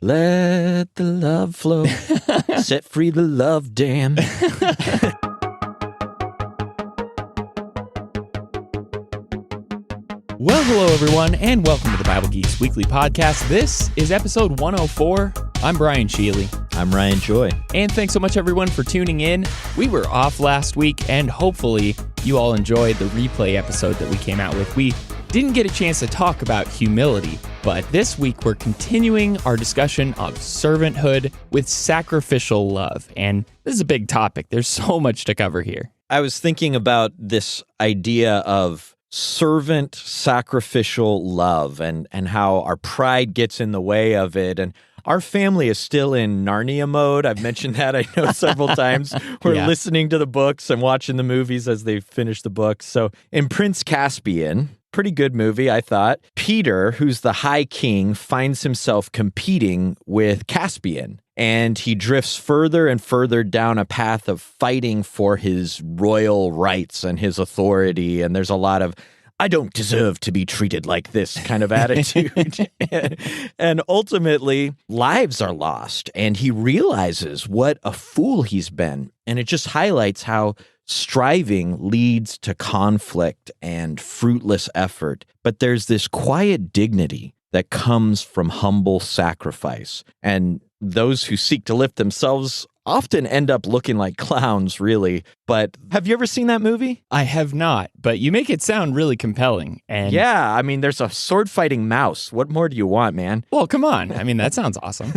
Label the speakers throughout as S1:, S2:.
S1: Let the love flow. Set free the love dam.
S2: Well, hello, everyone, and welcome to the Bible Geeks Weekly Podcast. This is episode 104. I'm Brian Shealy.
S1: I'm Ryan Joy.
S2: And thanks so much, everyone, for tuning in. We were off last week, and hopefully you all enjoyed the replay episode that we came out with. We didn't get a chance to talk about humility, but this week we're continuing our discussion of servanthood with sacrificial love. And this is a big topic. There's so much to cover here.
S1: I was thinking about this idea of servant sacrificial love and how our pride gets in the way of it. And our family is still in Narnia mode. I've mentioned that, I know, several times. We're listening to the books and watching the movies as they finish the books. So in Prince Caspian, pretty good movie, I thought, Peter, who's the High King, finds himself competing with Caspian. And he drifts further and further down a path of fighting for his royal rights and his authority. And there's a lot of, I don't deserve to be treated like this kind of attitude. And ultimately, lives are lost. And he realizes what a fool he's been. And it just highlights how striving leads to conflict and fruitless effort. But there's this quiet dignity that comes from humble sacrifice. And those who seek to lift themselves often end up looking like clowns, really. But have you ever seen that movie?
S2: I have not, but you make it sound really compelling. And
S1: yeah, I mean, there's a sword-fighting mouse. What more do you want, man?
S2: Well, come on. I mean, that sounds awesome.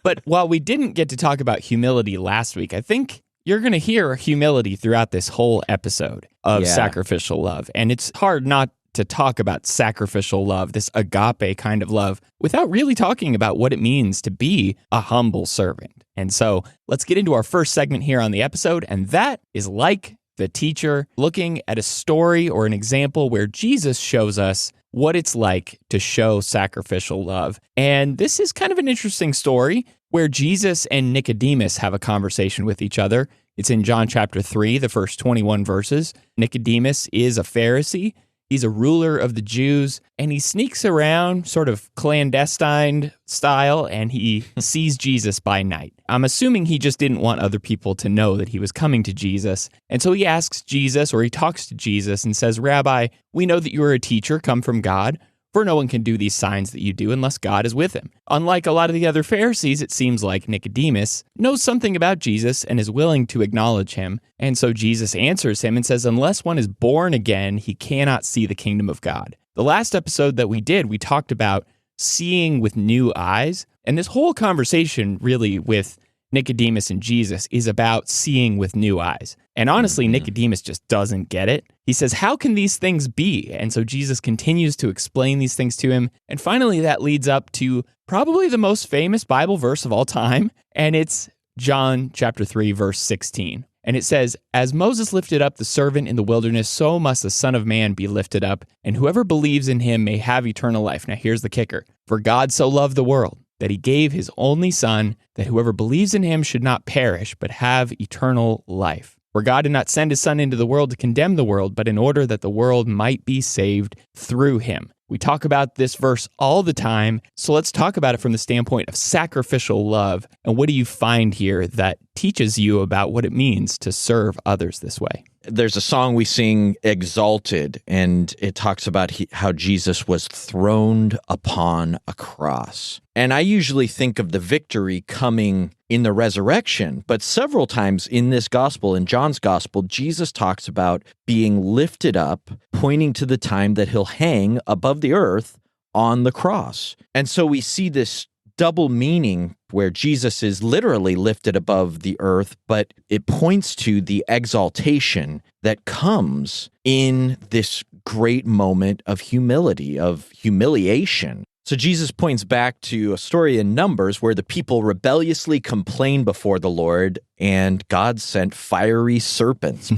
S2: But while we didn't get to talk about humility last week, I think you're going to hear humility throughout this whole episode of sacrificial love. And it's hard not to talk about sacrificial love, this agape kind of love, without really talking about what it means to be a humble servant. And so let's get into our first segment here on the episode, and that is Like the Teacher, looking at a story or an example where Jesus shows us what it's like to show sacrificial love. And this is kind of an interesting story where Jesus and Nicodemus have a conversation with each other. It's in John chapter 3, the first 21 verses. Nicodemus is a Pharisee. He's a ruler of the Jews, and he sneaks around sort of clandestine style, and he sees Jesus by night. I'm assuming he just didn't want other people to know that he was coming to Jesus. And so he asks Jesus, or he talks to Jesus and says, "Rabbi, we know that you are a teacher come from God, for no one can do these signs that you do unless God is with him." Unlike a lot of the other Pharisees, it seems like Nicodemus knows something about Jesus and is willing to acknowledge him. And so Jesus answers him and says, unless one is born again, he cannot see the kingdom of God. The last episode that we did, we talked about seeing with new eyes. And this whole conversation really with Nicodemus and Jesus is about seeing with new eyes. And honestly, Nicodemus just doesn't get it. He says, how can these things be? And so Jesus continues to explain these things to him. And finally, that leads up to probably the most famous Bible verse of all time. And it's John chapter 3, verse 16. And it says, as Moses lifted up the servant in the wilderness, so must the Son of Man be lifted up. And whoever believes in him may have eternal life. Now here's the kicker. For God so loved the world that he gave his only Son, that whoever believes in him should not perish, but have eternal life. For God did not send his Son into the world to condemn the world, but in order that the world might be saved through him. We talk about this verse all the time, so let's talk about it from the standpoint of sacrificial love. And what do you find here that teaches you about what it means to serve others this way?
S1: There's a song we sing, Exalted, and it talks about how Jesus was throned upon a cross. And I usually think of the victory coming in the resurrection, but several times in this gospel, in John's gospel, Jesus talks about being lifted up, pointing to the time that he'll hang above the earth on the cross. And so we see this double meaning where Jesus is literally lifted above the earth, but it points to the exaltation that comes in this great moment of humility, of humiliation. So Jesus points back to a story in Numbers where the people rebelliously complained before the Lord, and God sent fiery serpents.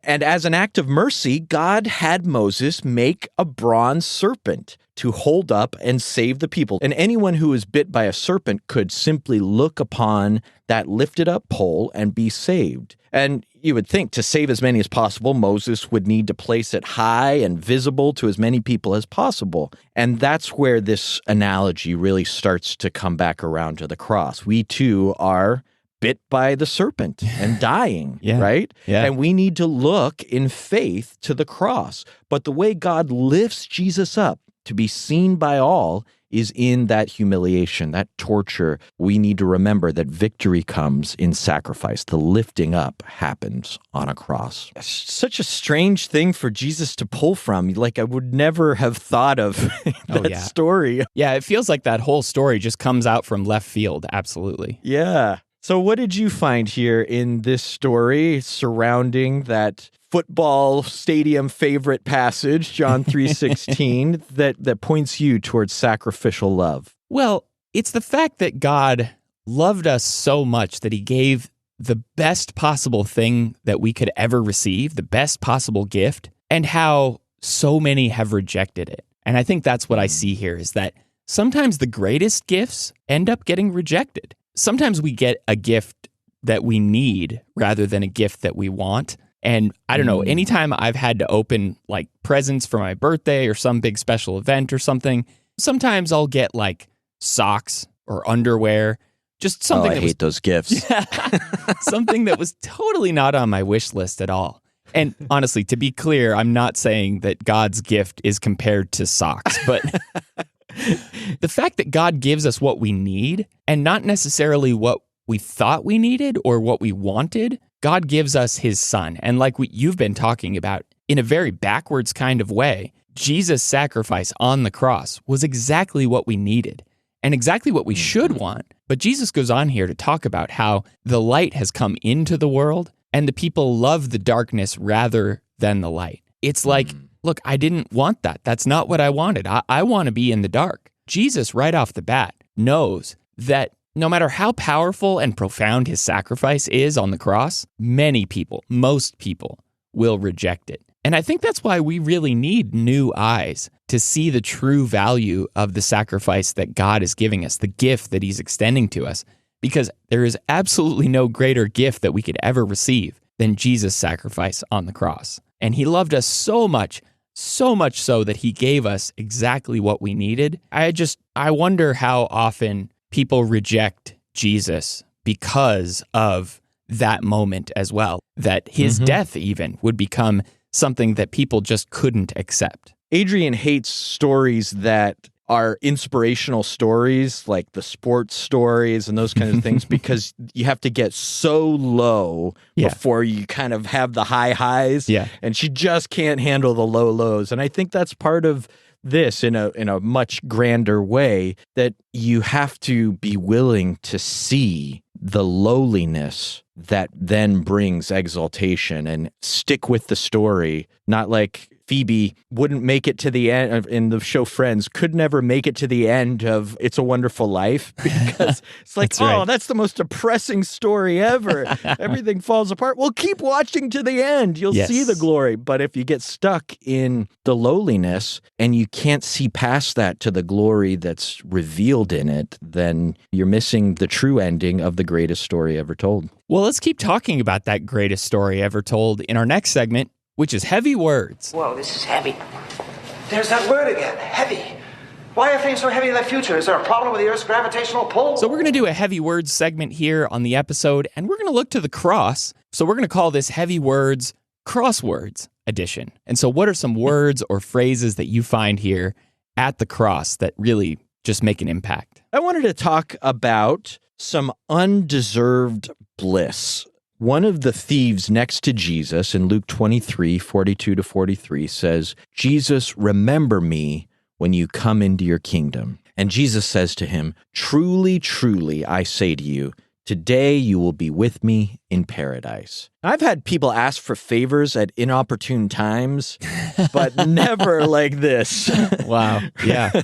S1: And as an act of mercy, God had Moses make a bronze serpent to hold up and save the people. And anyone who was bit by a serpent could simply look upon that lifted up pole and be saved. And You would think to save as many as possible, Moses would need to place it high and visible to as many people as possible. And that's where this analogy really starts to come back around to the cross. We too are bit by the serpent and dying, right?
S2: Yeah.
S1: And we need to look in faith to the cross. But the way God lifts Jesus up to be seen by all is in that humiliation, that torture. We need to remember that victory comes in sacrifice. The lifting up happens on a cross. Such a strange thing for Jesus to pull from. Like, I would never have thought of that story.
S2: Yeah, it feels like that whole story just comes out from left field. Absolutely.
S1: Yeah. So what did you find here in this story surrounding that football stadium favorite passage, John 3:16, that points you towards sacrificial love?
S2: Well, it's the fact that God loved us so much that he gave the best possible thing that we could ever receive, the best possible gift, and how so many have rejected it. And I think that's what I see here, is that sometimes the greatest gifts end up getting rejected. Sometimes we get a gift that we need rather than a gift that we want. And I don't know, anytime I've had to open like presents for my birthday or some big special event or something, sometimes I'll get like socks or underwear, just something
S1: I hate those gifts.
S2: Something that was totally not on my wish list at all. And honestly, to be clear, I'm not saying that God's gift is compared to socks, but the fact that God gives us what we need and not necessarily what we thought we needed or what we wanted, God gives us his son. And like you've been talking about, in a very backwards kind of way, Jesus' sacrifice on the cross was exactly what we needed and exactly what we should want. But Jesus goes on here to talk about how the light has come into the world and the people love the darkness rather than the light. It's like, look, I didn't want that. That's not what I wanted. I want to be in the dark. Jesus, right off the bat, knows that no matter how powerful and profound his sacrifice is on the cross, many people, most people, will reject it. And I think that's why we really need new eyes to see the true value of the sacrifice that God is giving us, the gift that he's extending to us, because there is absolutely no greater gift that we could ever receive than Jesus' sacrifice on the cross. And he loved us so much so that he gave us exactly what we needed. I wonder how often people reject Jesus because of that moment as well, that his death even would become something that people just couldn't accept.
S1: Adrian hates stories that are inspirational stories, like the sports stories and those kinds of things, because you have to get so low before you kind of have the high highs.
S2: Yeah.
S1: And she just can't handle the low lows. And I think that's part of this in a much grander way, that you have to be willing to see the lowliness that then brings exaltation and stick with the story, not like Phoebe wouldn't make it to the end in the show Friends, could never make it to the end of It's a Wonderful Life, because it's like, that's the most depressing story ever. Everything falls apart. Well, keep watching to the end. You'll see the glory. But if you get stuck in the lowliness and you can't see past that to the glory that's revealed in it, then you're missing the true ending of the greatest story ever told.
S2: Well, let's keep talking about that greatest story ever told in our next segment, which is Heavy Words.
S3: Whoa, this is heavy. There's that word again, heavy. Why are things so heavy in the future? Is there a problem with the Earth's gravitational pull?
S2: So we're going to do a Heavy Words segment here on the episode, and we're going to look to the cross. So we're going to call this Heavy Words Crosswords edition. And so what are some words or phrases that you find here at the cross that really just make an impact?
S1: I wanted to talk about some undeserved bliss. One of the thieves next to Jesus in Luke 23:42-43 says, "Jesus, remember me when you come into your kingdom." And Jesus says to him, "Truly, truly, I say to you, today you will be with me in paradise." I've had people ask for favors at inopportune times, but never like this.
S2: Wow. Yeah.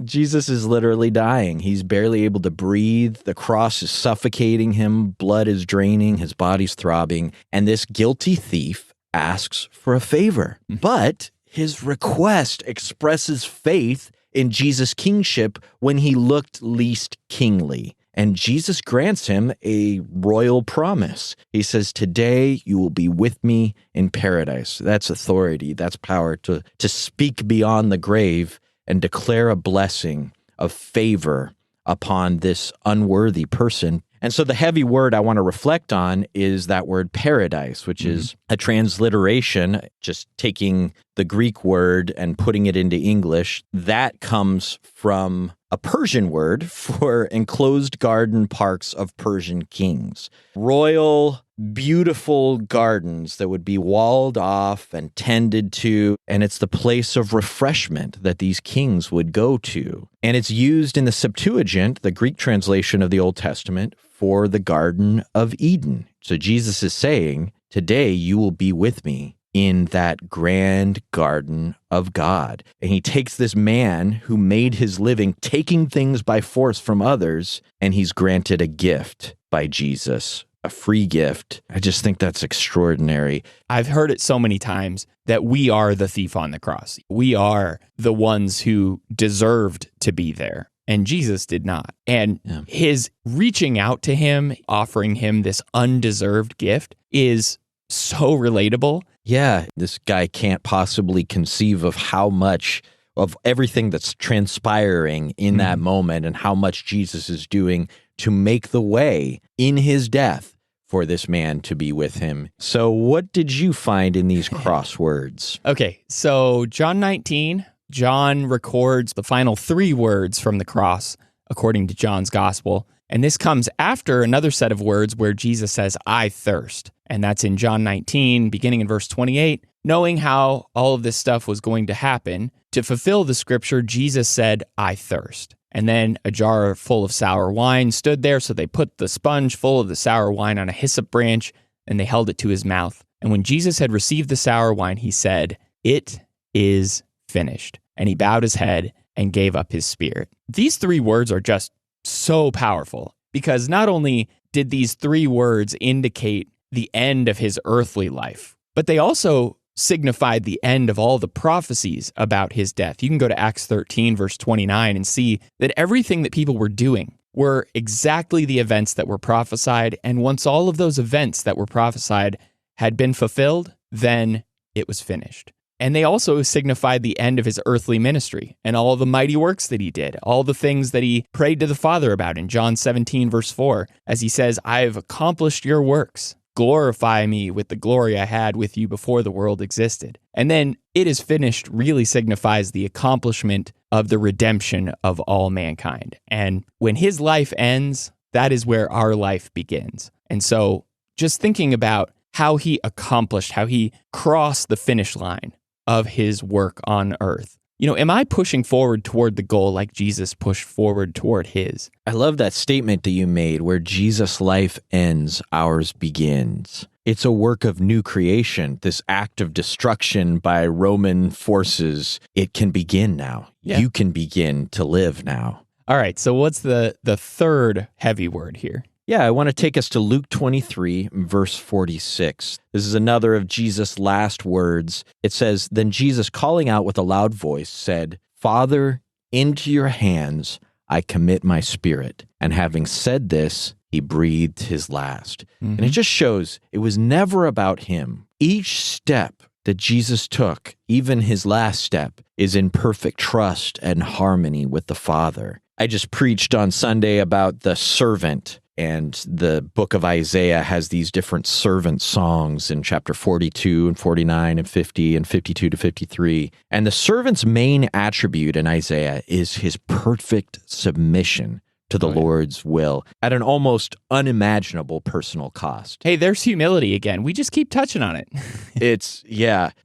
S1: Jesus is literally dying. He's barely able to breathe. The cross is suffocating him. Blood is draining. His body's throbbing. And this guilty thief asks for a favor. But his request expresses faith in Jesus' kingship when he looked least kingly. And Jesus grants him a royal promise. He says, today you will be with me in paradise. That's authority. That's power to speak beyond the grave and declare a blessing of favor upon this unworthy person. And so the heavy word I want to reflect on is that word paradise, which is a transliteration, just taking the Greek word and putting it into English. That comes from a Persian word for enclosed garden parks of Persian kings. Royal, beautiful gardens that would be walled off and tended to, and it's the place of refreshment that these kings would go to. And it's used in the Septuagint, the Greek translation of the Old Testament, for the Garden of Eden. So Jesus is saying, today you will be with me in that grand garden of God. And he takes this man who made his living taking things by force from others, and he's granted a gift by Jesus, a free gift. I just think that's extraordinary.
S2: I've heard it so many times that we are the thief on the cross. We are the ones who deserved to be there. And Jesus did not. And his reaching out to him, offering him this undeserved gift is so relatable.
S1: Yeah, this guy can't possibly conceive of how much of everything that's transpiring in that moment and how much Jesus is doing to make the way in his death for this man to be with him. So what did you find in these crosswords?
S2: Okay, so John 19, John records the final 3 words from the cross, according to John's gospel. And this comes after another set of words where Jesus says, I thirst. And that's in John 19, beginning in verse 28. Knowing how all of this stuff was going to happen, to fulfill the scripture, Jesus said, I thirst. And then a jar full of sour wine stood there, so they put the sponge full of the sour wine on a hyssop branch, and they held it to his mouth. And when Jesus had received the sour wine, he said, it is finished. And he bowed his head and gave up his spirit. These 3 words are just so powerful, because not only did these 3 words indicate the end of his earthly life, but they also signified the end of all the prophecies about his death. You can go to Acts 13, verse 29, and see that everything that people were doing were exactly the events that were prophesied. And once all of those events that were prophesied had been fulfilled, then it was finished. And they also signified the end of his earthly ministry and all the mighty works that he did, all the things that he prayed to the Father about in John 17, verse 4, as he says, I have accomplished your works. Glorify me with the glory I had with you before the world existed. And then it is finished really signifies the accomplishment of the redemption of all mankind. And when his life ends, that is where our life begins. And so just thinking about how he accomplished, how he crossed the finish line of his work on earth. You know, am I pushing forward toward the goal like Jesus pushed forward toward his?
S1: I love that statement that you made where Jesus' life ends, ours begins. It's a work of new creation, this act of destruction by Roman forces. It can begin now. Yeah. You can begin to live now.
S2: All right, so what's the third heavy word here?
S1: Yeah, I want to take us to Luke 23, verse 46. This is another of Jesus' last words. It says, Then Jesus, calling out with a loud voice, said, Father, into your hands I commit my spirit. And having said this, he breathed his last. And it just shows it was never about him. Each step that Jesus took, even his last step, is in perfect trust and harmony with the Father. I just preached on Sunday about the servant. And the book of Isaiah has these different servant songs in chapter 42 and 49 and 50 and 52 to 53. And the servant's main attribute in Isaiah is his perfect submission to the Lord's will at an almost unimaginable personal cost.
S2: Hey, there's humility again. We just keep touching on it.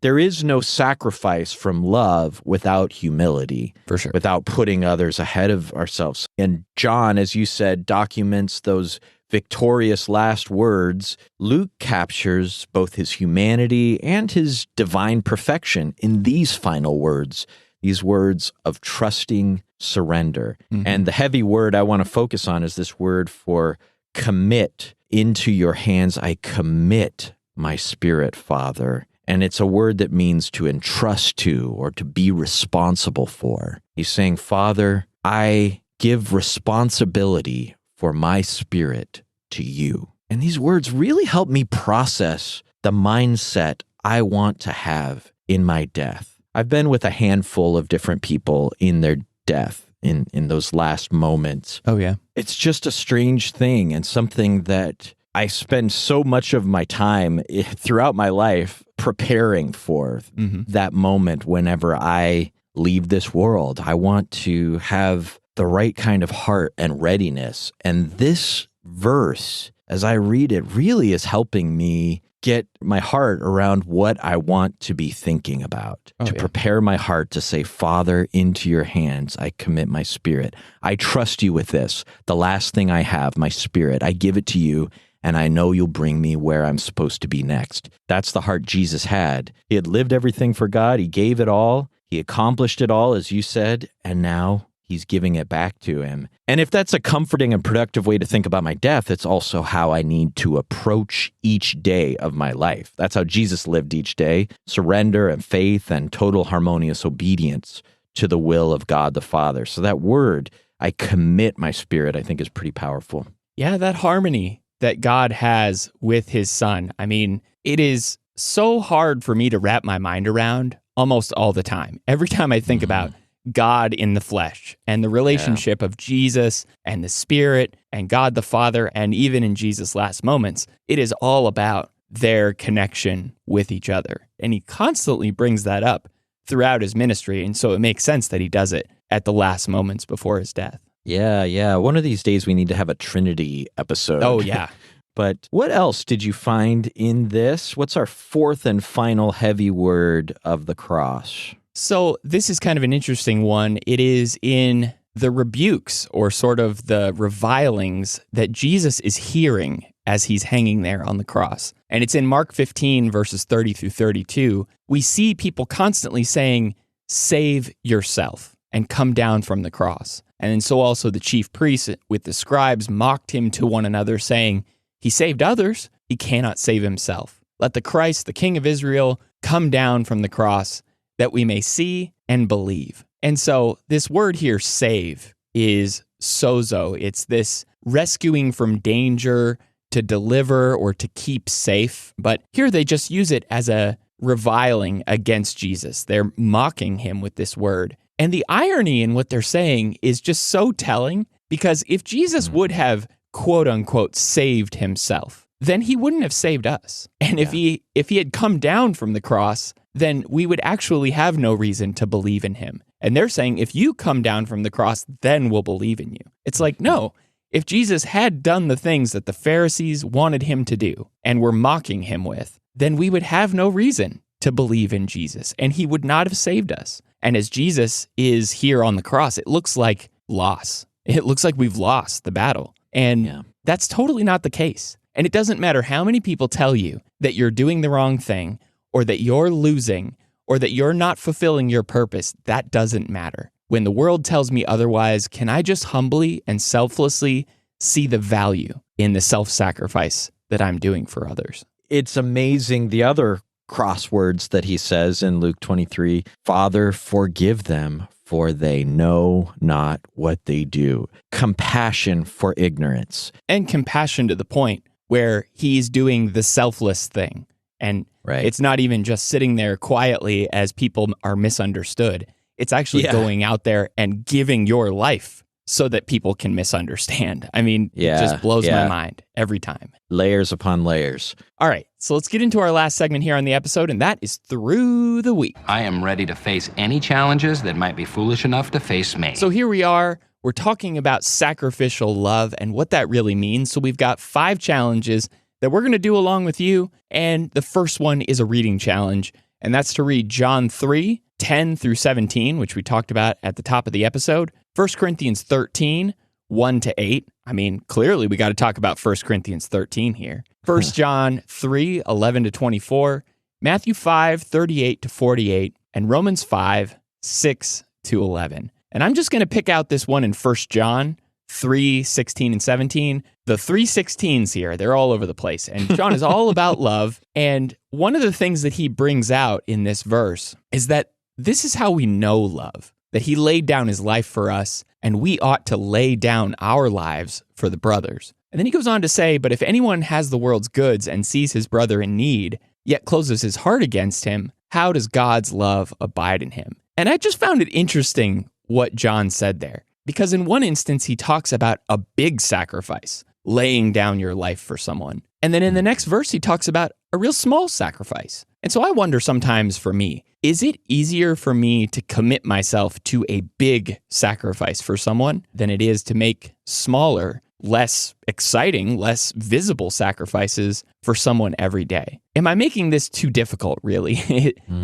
S1: There is no sacrifice from love without humility.
S2: For sure.
S1: Without putting others ahead of ourselves. And John, as you said, documents those victorious last words. Luke captures both his humanity and his divine perfection in these final words. These words of trusting surrender. And the heavy word I want to focus on is this word for commit. Into your hands I commit my spirit, Father. And it's a word that means to entrust to or to be responsible for. He's saying, Father, I give responsibility for my spirit to you. And these words really help me process the mindset I want to have in my death. I've been with a handful of different people in their death, in those last moments.
S2: Oh, yeah.
S1: It's just a strange thing and something that I spend so much of my time throughout my life preparing for that moment whenever I leave this world. I want to have the right kind of heart and readiness. And this verse, as I read it, really is helping me get my heart around what I want to be thinking about, prepare my heart to say, Father, into your hands I commit my spirit. I trust you with this. The last thing I have, my spirit, I give it to you, and I know you'll bring me where I'm supposed to be next. That's the heart Jesus had. He had lived everything for God. He gave it all. He accomplished it all, as you said, and now he's giving it back to him. And if that's a comforting and productive way to think about my death, it's also how I need to approach each day of my life. That's how Jesus lived each day: surrender and faith and total harmonious obedience to the will of God the Father. So that word, I commit my spirit, I think is pretty powerful.
S2: Yeah, that harmony that God has with his Son. I mean, it is so hard for me to wrap my mind around almost all the time. Every time I think about God in the flesh and the relationship of Jesus and the Spirit and God the Father, and even in Jesus' last moments, it is all about their connection with each other. And he constantly brings that up throughout his ministry, and so it makes sense that he does it at the last moments before his death.
S1: Yeah. One of these days we need to have a Trinity episode.
S2: Oh, yeah.
S1: But what else did you find in this? What's our fourth and final heavy word of the cross?
S2: So this is kind of an interesting one. It is in the rebukes, or sort of the revilings, that Jesus is hearing as he's hanging there on the cross. And it's in Mark 15, verses 30 through 32. We see people constantly saying, "Save yourself and come down from the cross." And so also the chief priests with the scribes mocked him to one another, saying, "He saved others, he cannot save himself. Let the Christ, the King of Israel, come down from the cross, that we may see and believe." And so this word here, save, is sozo. It's this rescuing from danger, to deliver, or to keep safe. But here they just use it as a reviling against Jesus. They're mocking him with this word. And the irony in what they're saying is just so telling, because if Jesus would have, quote unquote, saved himself, then he wouldn't have saved us. And if he had come down from the cross, then we would actually have no reason to believe in him. And they're saying, if you come down from the cross, then we'll believe in you. It's like, no, if Jesus had done the things that the Pharisees wanted him to do and were mocking him with, then we would have no reason to believe in Jesus, and he would not have saved us. And as Jesus is here on the cross, it looks like loss. It looks like we've lost the battle. And that's totally not the case. And it doesn't matter how many people tell you that you're doing the wrong thing, or that you're losing, or that you're not fulfilling your purpose. That doesn't matter. When the world tells me otherwise, can I just humbly and selflessly see the value in the self-sacrifice that I'm doing for others?
S1: It's amazing the other crosswords that he says in Luke 23, Father, forgive them, for they know not what they do. Compassion for ignorance.
S2: And compassion to the point where he's doing the selfless thing. And it's not even just sitting there quietly as people are misunderstood. It's actually going out there and giving your life so that people can misunderstand. I mean, it just blows my mind every time.
S1: Layers upon layers.
S2: All right, so let's get into our last segment here on the episode, and that is Through the Week.
S4: I am ready to face any challenges that might be foolish enough to face me.
S2: So here we are. We're talking about sacrificial love and what that really means. So we've got 5 challenges that we're going to do along with you. And the first one is a reading challenge, and that's to read John 3, 10 through 17, which we talked about at the top of the episode, 1 Corinthians 13, 1 to 8. I mean, clearly we got to talk about 1 Corinthians 13 here. 1 John 3, 11 to 24, Matthew 5, 38 to 48, and Romans 5, 6 to 11. And I'm just going to pick out this one in 1 John 3, 16 and 17. The 3:16s here, they're all over the place. And John is all about love. And one of the things that he brings out in this verse is that this is how we know love. that he laid down his life for us, and we ought to lay down our lives for the brothers. And then he goes on to say, but if anyone has the world's goods and sees his brother in need, yet closes his heart against him, how does God's love abide in him? And I just found it interesting what John said there, because in one instance, he talks about a big sacrifice, laying down your life for someone. And then in the next verse, he talks about a real small sacrifice. And so I wonder sometimes for me, is it easier for me to commit myself to a big sacrifice for someone than it is to make smaller, less exciting, less visible sacrifices for someone every day? Am I making this too difficult, really,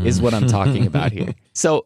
S2: is what I'm talking about here. So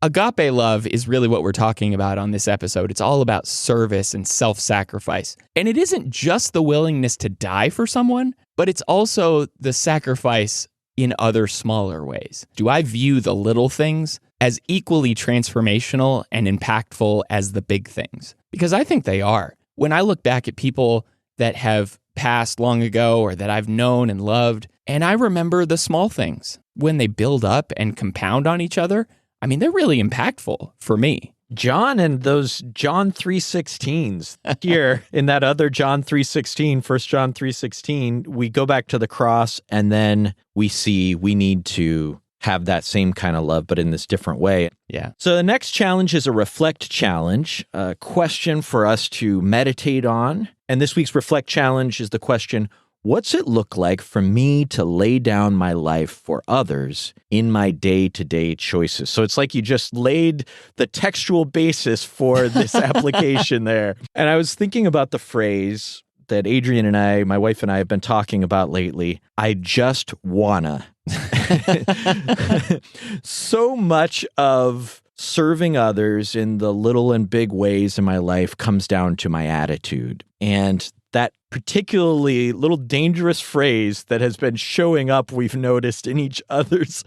S2: agape love is really what we're talking about on this episode. It's all about service and self-sacrifice. And it isn't just the willingness to die for someone, but it's also the sacrifice in other smaller ways. Do I view the little things as equally transformational and impactful as the big things? Because I think they are. When I look back at people that have passed long ago or that I've known and loved, and I remember the small things when they build up and compound on each other, I mean, they're really impactful for me.
S1: John and those John 3:16s here in that other John 3:16, 1 John 3:16, we go back to the cross and then we see we need to have that same kind of love, but in this different way.
S2: Yeah.
S1: So the next challenge is a reflect challenge, a question for us to meditate on. And this week's reflect challenge is the question, what's it look like for me to lay down my life for others in my day-to-day choices? So it's like you just laid the textual basis for this application there. And I was thinking about the phrase that Adrian and I, my wife and I, have been talking about lately, I just wanna. So much of serving others in the little and big ways in my life comes down to my attitude. And that particularly little dangerous phrase that has been showing up, we've noticed in each other's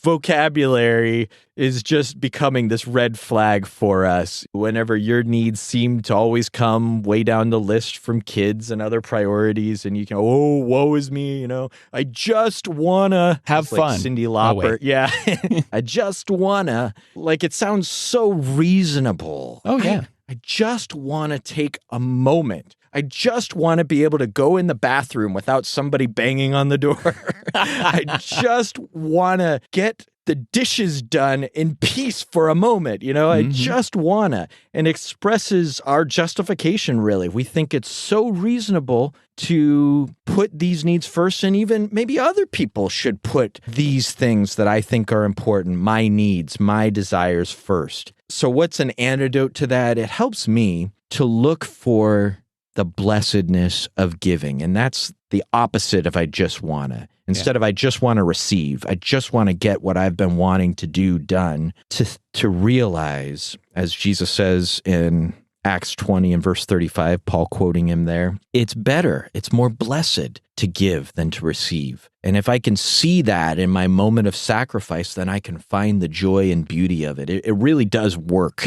S1: vocabulary, is just becoming this red flag for us. Whenever your needs seem to always come way down the list from kids and other priorities, and you can, oh, woe is me, you know, I just wanna
S2: have fun.
S1: Like Cyndi Lauper. Yeah. I just wanna, like, it sounds so reasonable.
S2: Oh, yeah.
S1: I just wanna take a moment. I just want to be able to go in the bathroom without somebody banging on the door. I just want to get the dishes done in peace for a moment. You know, I just want to. And expresses our justification, really. We think it's so reasonable to put these needs first, and even maybe other people should put these things that I think are important, my needs, my desires first. So what's an antidote to that? It helps me to look for the blessedness of giving. And that's the opposite of I just wanna. Instead of I just want to receive, I just want to get what I've been wanting to do done, to realize, as Jesus says in Acts 20 and verse 35, Paul quoting him there, it's better, it's more blessed to give than to receive. And if I can see that in my moment of sacrifice, then I can find the joy and beauty of it. It really does work.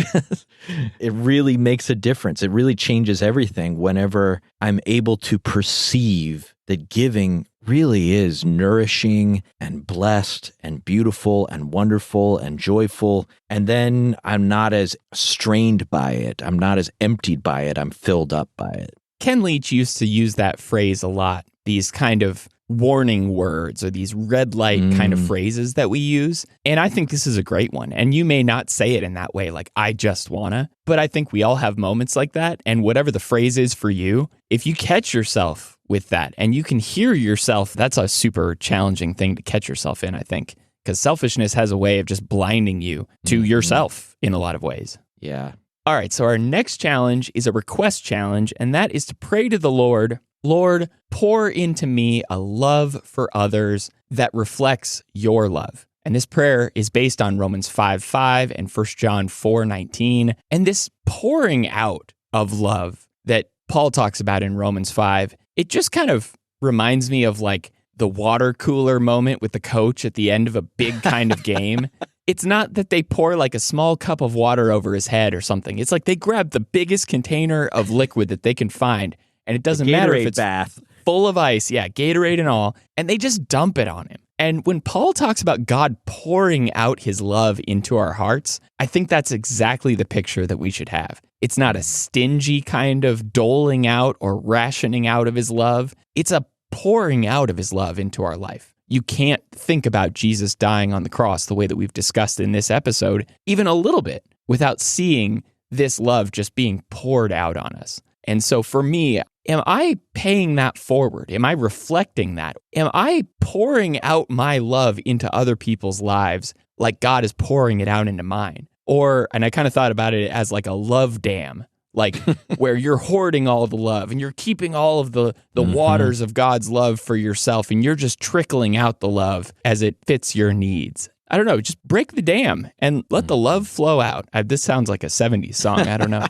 S1: It really makes a difference. It really changes everything whenever I'm able to perceive that giving really is nourishing and blessed and beautiful and wonderful and joyful. And then I'm not as strained by it. I'm not as emptied by it. I'm filled up by it.
S2: Ken Leach used to use that phrase a lot, these kind of warning words or these red light kind of phrases that we use. And I think this is a great one. And you may not say it in that way, like, I just wanna, but I think we all have moments like that. And whatever the phrase is for you, if you catch yourself with that and you can hear yourself, that's a super challenging thing to catch yourself in, I think, because selfishness has a way of just blinding you to yourself in a lot of ways.
S1: Yeah.
S2: All right. So our next challenge is a request challenge, and that is to pray to the Lord, Lord, pour into me a love for others that reflects your love. And this prayer is based on Romans 5:5 and 1 John 4:19. And this pouring out of love that Paul talks about in Romans 5, it just kind of reminds me of like the water cooler moment with the coach at the end of a big kind of game. It's not that they pour like a small cup of water over his head or something. It's like they grab the biggest container of liquid that they can find, and it doesn't matter if it's
S1: bath
S2: full of ice, Gatorade and all, and they just dump it on him. And when Paul talks about God pouring out his love into our hearts, I think that's exactly the picture that we should have. It's not a stingy kind of doling out or rationing out of his love. It's a pouring out of his love into our life. You can't think about Jesus dying on the cross the way that we've discussed in this episode, even a little bit, without seeing this love just being poured out on us. And so for me, am I paying that forward? Am I reflecting that? Am I pouring out my love into other people's lives like God is pouring it out into mine? Or, and I kind of thought about it as like a love dam, like where you're hoarding all the love and you're keeping all of the waters of God's love for yourself and you're just trickling out the love as it fits your needs. I don't know, just break the dam and let the love flow out. This sounds like a 70s song. I don't know.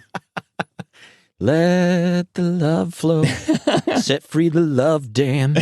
S1: Let the love flow, set free the love dam.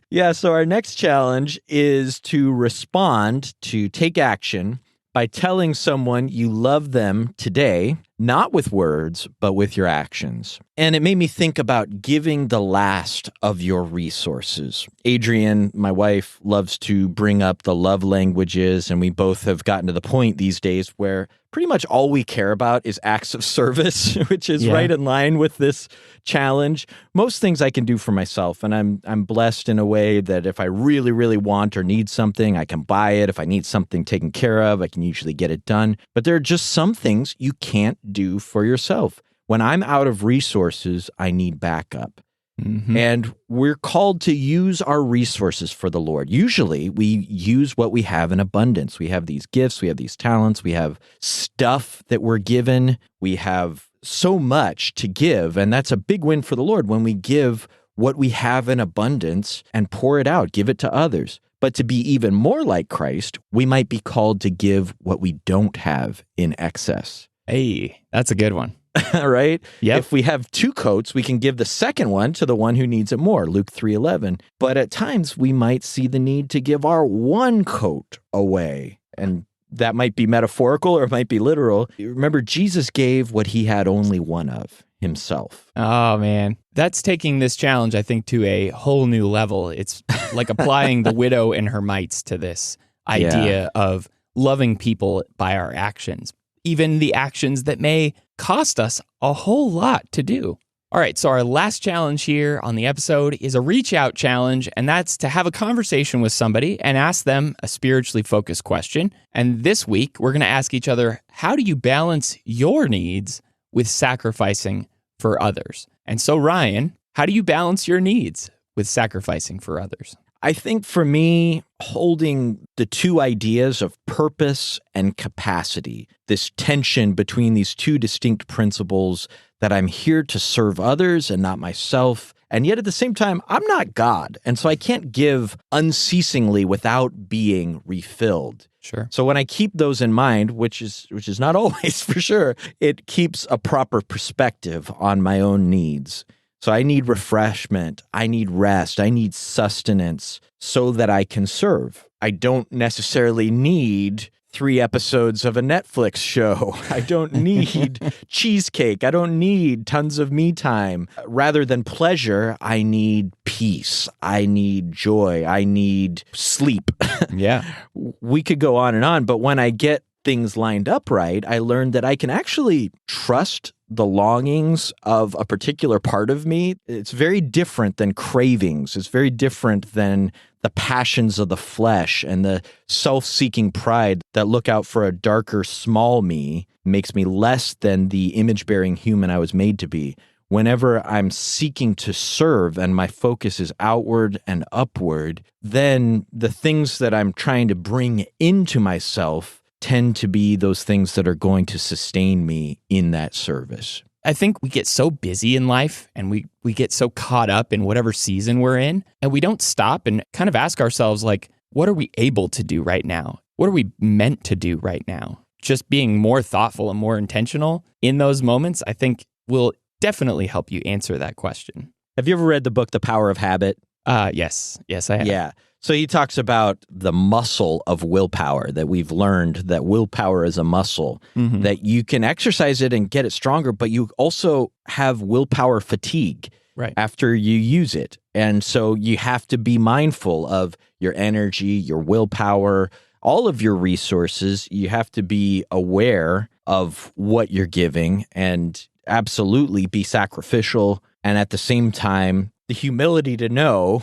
S1: Yeah, so our next challenge is to respond, to take action by telling someone you love them today, not with words, but with your actions. And it made me think about giving the last of your resources. Adrienne, my wife, loves to bring up the love languages, and we both have gotten to the point these days where pretty much all we care about is acts of service, which is right in line with this challenge. Most things I can do for myself, and I'm blessed in a way that if I really, really want or need something, I can buy it. If I need something taken care of, I can usually get it done. But there are just some things you can't do for yourself. When I'm out of resources, I need backup. Mm-hmm. And we're called to use our resources for the Lord. Usually, we use what we have in abundance. We have these gifts, we have these talents, we have stuff that we're given. We have so much to give, and that's a big win for the Lord when we give what we have in abundance and pour it out, give it to others. But to be even more like Christ, we might be called to give what we don't have in excess.
S2: Hey, that's a good one.
S1: Right?
S2: Yep.
S1: If we have 2 coats, we can give the second one to the one who needs it more, Luke 3:11. But at times, we might see the need to give our 1 coat away. And that might be metaphorical or it might be literal. Remember, Jesus gave what he had only one of, himself.
S2: Oh, man. That's taking this challenge, I think, to a whole new level. It's like applying the widow and her mites to this idea of loving people by our actions, even the actions that may cost us a whole lot to do. All right, so our last challenge here on the episode is a reach out challenge, and that's to have a conversation with somebody and ask them a spiritually focused question. And this week, we're going to ask each other, how do you balance your needs with sacrificing for others? And so, Ryan, how do you balance your needs with sacrificing for others?
S1: I think for me, holding the 2 ideas of purpose and capacity, this tension between these 2 distinct principles that I'm here to serve others and not myself. And yet at the same time, I'm not God. And so I can't give unceasingly without being refilled.
S2: Sure.
S1: So when I keep those in mind, which is not always for sure, it keeps a proper perspective on my own needs. So I need refreshment, I need rest, I need sustenance so that I can serve. I don't necessarily need 3 episodes of a Netflix show. I don't need cheesecake. I don't need tons of me time. Rather than pleasure, I need peace. I need joy. I need sleep.
S2: Yeah.
S1: We could go on, but when I get things lined up right, I learned that I can actually trust the longings of a particular part of me. It's very different than cravings. It's very different than the passions of the flesh and the self-seeking pride that look out for a darker, small me, makes me less than the image-bearing human I was made to be. Whenever I'm seeking to serve and my focus is outward and upward, then the things that I'm trying to bring into myself tend to be those things that are going to sustain me in that service.
S2: I think we get so busy in life and we get so caught up in whatever season we're in, and we don't stop and kind of ask ourselves, like, what are we able to do right now? What are we meant to do right now? Just being more thoughtful and more intentional in those moments, I think, will definitely help you answer that question.
S1: Have you ever read the book, The Power of Habit?
S2: Yes, I have.
S1: Yeah. So he talks about the muscle of willpower, that we've learned that willpower is a muscle, that you can exercise it and get it stronger, but you also have willpower fatigue. after you use it. And so you have to be mindful of your energy, your willpower, all of your resources. You have to be aware of what you're giving and absolutely be sacrificial. And at the same time, the humility to know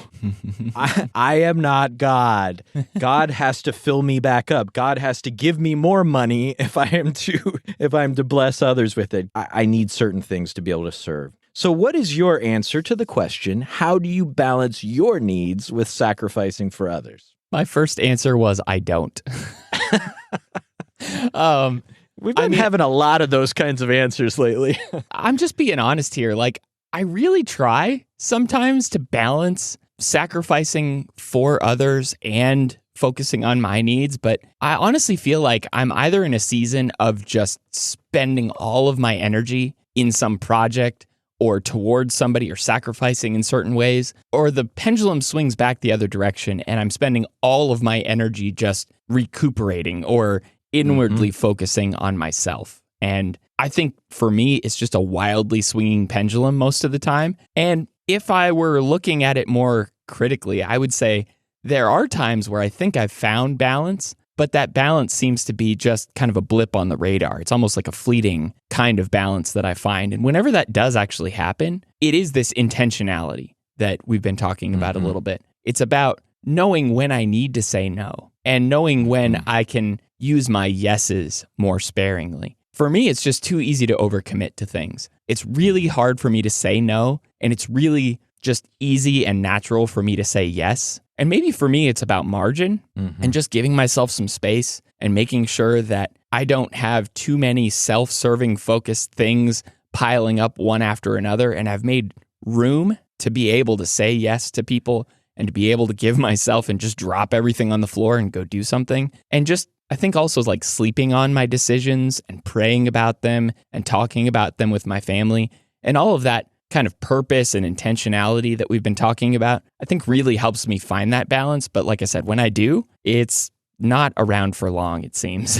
S1: I am not God. God has to fill me back up. God has to give me more money if I am to bless others with it. I need certain things to be able to serve. So what is your answer to the question, how do you balance your needs with sacrificing for others?
S2: My first answer was I don't.
S1: We've been having a lot of those kinds of answers lately.
S2: I'm just being honest here. Like, I really try sometimes to balance sacrificing for others and focusing on my needs, but I honestly feel like I'm either in a season of just spending all of my energy in some project or towards somebody or sacrificing in certain ways, or the pendulum swings back the other direction and I'm spending all of my energy just recuperating or inwardly focusing on myself. And I think for me, it's just a wildly swinging pendulum most of the time. And if I were looking at it more critically, I would say there are times where I think I've found balance, but that balance seems to be just kind of a blip on the radar. It's almost like a fleeting kind of balance that I find. And whenever that does actually happen, it is this intentionality that we've been talking about a little bit. It's about knowing when I need to say no and knowing when I can use my yeses more sparingly. For me, it's just too easy to overcommit to things. It's really hard for me to say no, and it's really just easy and natural for me to say yes. And maybe for me, it's about margin and just giving myself some space and making sure that I don't have too many self-serving focused things piling up one after another. And I've made room to be able to say yes to people and to be able to give myself and just drop everything on the floor and go do something. And just, I think also like sleeping on my decisions and praying about them and talking about them with my family and all of that kind of purpose and intentionality that we've been talking about, I think really helps me find that balance. But like I said, when I do, it's not around for long, it seems.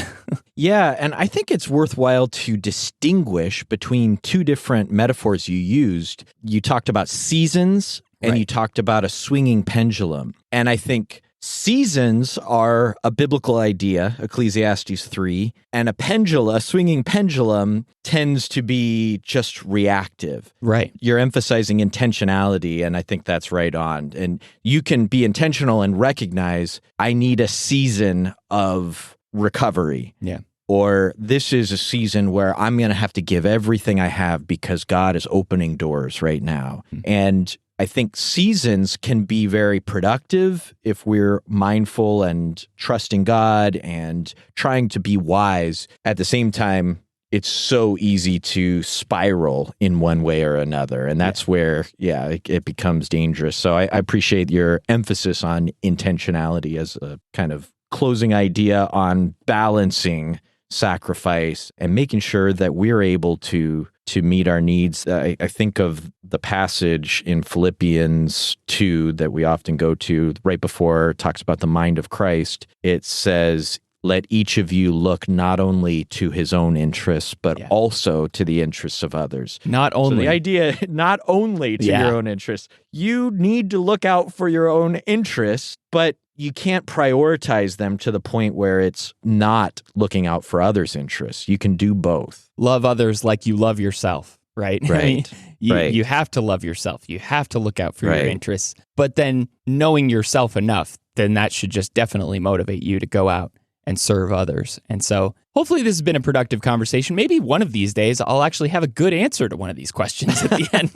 S1: Yeah, and I think it's worthwhile to distinguish between two different metaphors you used. You talked about seasons and you talked about a swinging pendulum. And I think seasons are a biblical idea, Ecclesiastes 3, and a swinging pendulum tends to be just reactive.
S2: Right.
S1: You're emphasizing intentionality, and I think that's right on. And you can be intentional and recognize, I need a season of recovery.
S2: Yeah.
S1: Or this is a season where I'm going to have to give everything I have because God is opening doors right now. And I think seasons can be very productive if we're mindful and trusting God and trying to be wise. At the same time, it's so easy to spiral in one way or another. And that's where, it becomes dangerous. So I appreciate your emphasis on intentionality as a kind of closing idea on balancing sacrifice and making sure that we're able to meet our needs. I think of the passage in Philippians 2 that we often go to right before it talks about the mind of Christ. It says, let each of you look not only to his own interests, but also to the interests of others.
S2: Not only.
S1: So the idea, not only to your own interests. You need to look out for your own interests, but you can't prioritize them to the point where it's not looking out for others' interests. You can do both.
S2: Love others like you love yourself, right?
S1: Right.
S2: You have to love yourself. You have to look out for your interests. But then knowing yourself enough, then that should just definitely motivate you to go out and serve others. And so hopefully this has been a productive conversation. Maybe one of these days I'll actually have a good answer to one of these questions at the end.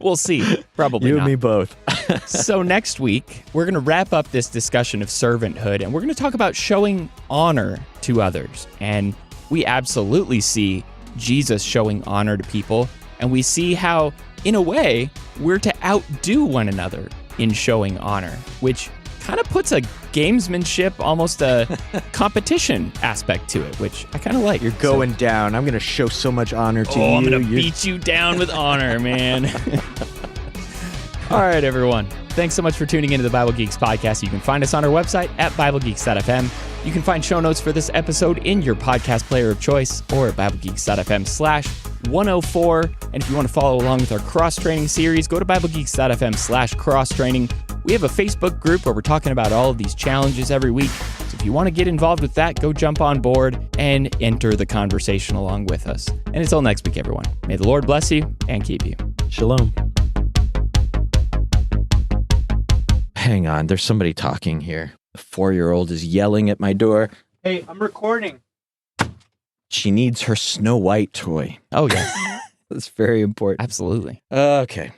S2: We'll see. Probably
S1: you
S2: not.
S1: and me both.
S2: So next week, we're going to wrap up this discussion of servanthood, and we're going to talk about showing honor to others. And we absolutely see Jesus showing honor to people, and we see how, in a way, we're to outdo one another in showing honor, which kind of puts a gamesmanship, almost a competition aspect to it, which I kind of like.
S1: You're going down. I'm going to show so much honor to you.
S2: I'm going to beat you down with honor, man. All right, everyone. Thanks so much for tuning into the Bible Geeks podcast. You can find us on our website at BibleGeeks.fm. You can find show notes for this episode in your podcast player of choice or at BibleGeeks.fm/104. And if you want to follow along with our cross-training series, go to BibleGeeks.fm/cross-training. We have a Facebook group where we're talking about all of these challenges every week. So if you want to get involved with that, go jump on board and enter the conversation along with us. And until next week, everyone, may the Lord bless you and keep you.
S1: Shalom. Hang on, there's somebody talking here. The 4-year-old is yelling at my door.
S5: Hey, I'm recording.
S1: She needs her Snow White toy.
S2: Oh, yes.
S1: That's very important.
S2: Absolutely.
S1: Okay.